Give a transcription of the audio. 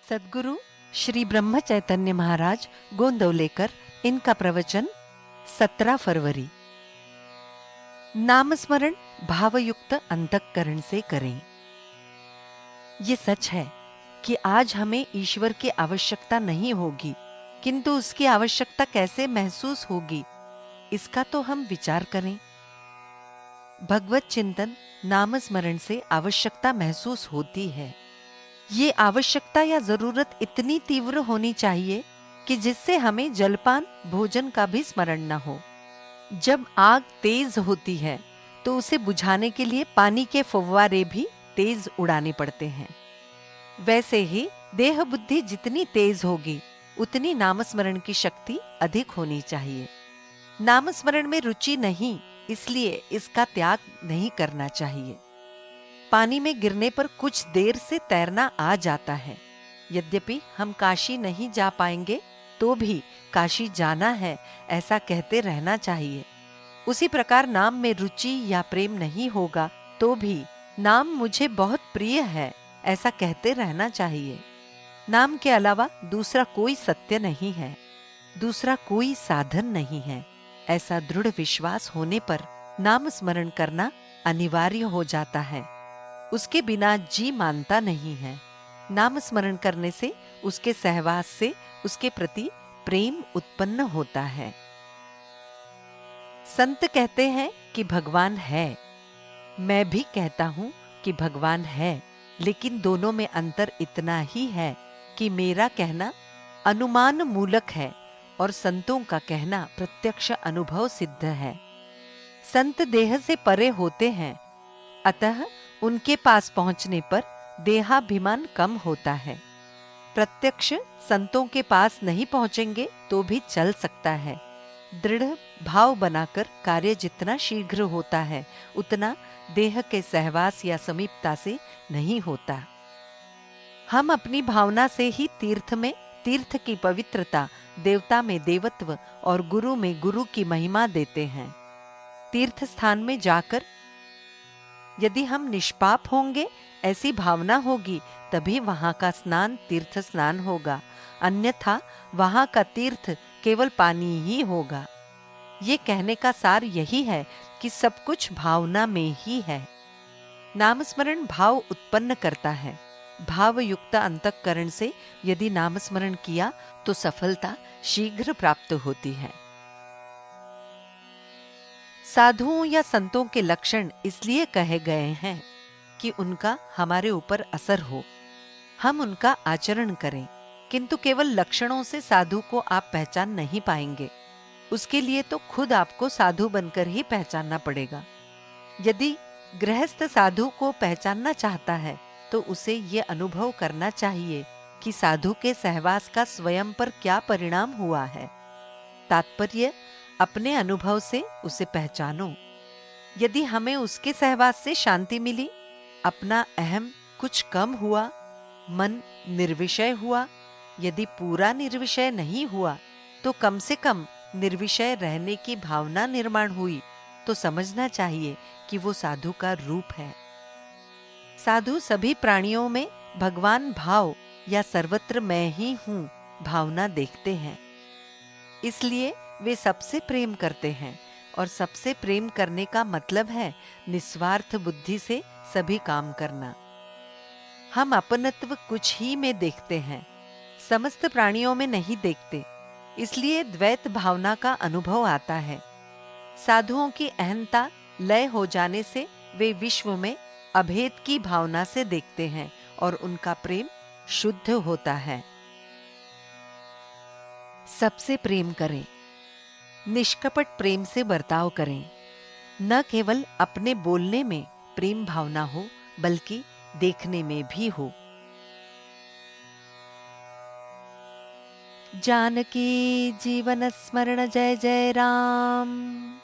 सद्गुरु श्री ब्रह्म चैतन्य महाराज गोंदवलेकर, इनका प्रवचन 17 फरवरी। नाम स्मरण भावयुक्त अंतःकरण से करें। ये सच है कि आज हमें ईश्वर की आवश्यकता नहीं होगी, किंतु उसकी आवश्यकता कैसे महसूस होगी, इसका तो हम विचार करें। भगवत चिंतन नाम स्मरण से आवश्यकता महसूस होती है। ये आवश्यकता या जरूरत इतनी तीव्र होनी चाहिए कि जिससे हमें जलपान भोजन का भी स्मरण न हो। जब आग तेज होती है तो उसे बुझाने के लिए पानी के फव्वारे भी तेज उड़ाने पड़ते हैं। वैसे ही देह बुद्धि जितनी तेज होगी उतनी नामस्मरण की शक्ति अधिक होनी चाहिए। नामस्मरण में रुचि नहीं, इसलिए इसका त्याग नहीं करना चाहिए। पानी में गिरने पर कुछ देर से तैरना आ जाता है। यद्यपि हम काशी नहीं जा पाएंगे तो भी काशी जाना है ऐसा कहते रहना चाहिए। उसी प्रकार नाम में रुचि या प्रेम नहीं होगा तो भी नाम मुझे बहुत प्रिय है ऐसा कहते रहना चाहिए। नाम के अलावा दूसरा कोई सत्य नहीं है, दूसरा कोई साधन नहीं है, ऐसा दृढ़ विश्वास होने पर नाम स्मरण करना अनिवार्य हो जाता है। उसके बिना जी मानता नहीं है। नाम स्मरण करने से उसके सहवास से उसके प्रति प्रेम उत्पन्न होता है। संत कहते हैं कि भगवान है, मैं भी कहता हूं कि भगवान है, लेकिन दोनों में अंतर इतना ही है कि मेरा कहना अनुमान मूलक है और संतों का कहना प्रत्यक्ष अनुभव सिद्ध है। संत देह से परे होते हैं, अतः उनके पास पहुंचने पर देहाभिमान कम होता है। प्रत्यक्ष संतों के पास नहीं पहुंचेंगे तो भी चल सकता है। दृढ़ भाव बनाकर कार्य जितना शीघ्र होता है उतना देह के सहवास या समीपता से नहीं होता। हम अपनी भावना से ही तीर्थ में तीर्थ की पवित्रता, देवता में देवत्व और गुरु में गुरु की महिमा देते हैं। तीर्थ स्थान में जाकर यदि हम निष्पाप होंगे ऐसी भावना होगी तभी वहां का स्नान तीर्थ स्नान होगा, अन्यथा वहां का तीर्थ केवल पानी ही होगा। ये कहने का सार यही है कि सब कुछ भावना में ही है। नामस्मरण भाव उत्पन्न करता है। भावयुक्त अंतःकरण से यदि नामस्मरण किया तो सफलता शीघ्र प्राप्त होती है। साधुओं या संतों के लक्षण इसलिए कहे गए हैं कि उनका हमारे ऊपर असर हो, हम उनका आचरण करें, किंतु केवल लक्षणों से साधु को आप पहचान नहीं पाएंगे। उसके लिए तो खुद आपको साधु बनकर ही पहचानना पड़ेगा। यदि गृहस्थ साधु को पहचानना चाहता है तो उसे ये अनुभव करना चाहिए कि साधु के सहवास का स्वयं पर क्या परिणाम हुआ है। तात्पर्य अपने अनुभव से उसे पहचानो। यदि हमें उसके सहवास से शांति मिली, अपना अहम कुछ कम हुआ, मन निर्विषय हुआ, यदि पूरा निर्विषय नहीं हुआ तो कम से कम निर्विषय रहने की भावना निर्माण हुई, तो समझना चाहिए कि वो साधु का रूप है। साधु सभी प्राणियों में भगवान भाव या सर्वत्र मैं ही हूं भावना देखते हैं, इसलिए वे सबसे प्रेम करते हैं। और सबसे प्रेम करने का मतलब है निस्वार्थ बुद्धि से सभी काम करना। हम अपनत्व कुछ ही में देखते हैं, समस्त प्राणियों में नहीं देखते, इसलिए द्वैत भावना का अनुभव आता है। साधुओं की अहंता लय हो जाने से वे विश्व में अभेद की भावना से देखते हैं और उनका प्रेम शुद्ध होता है। सबसे प्रेम करें, निष्कपट प्रेम से बर्ताव करें। न केवल अपने बोलने में प्रेम भावना हो बल्कि देखने में भी हो। जानकी जीवन स्मरण जय जय राम।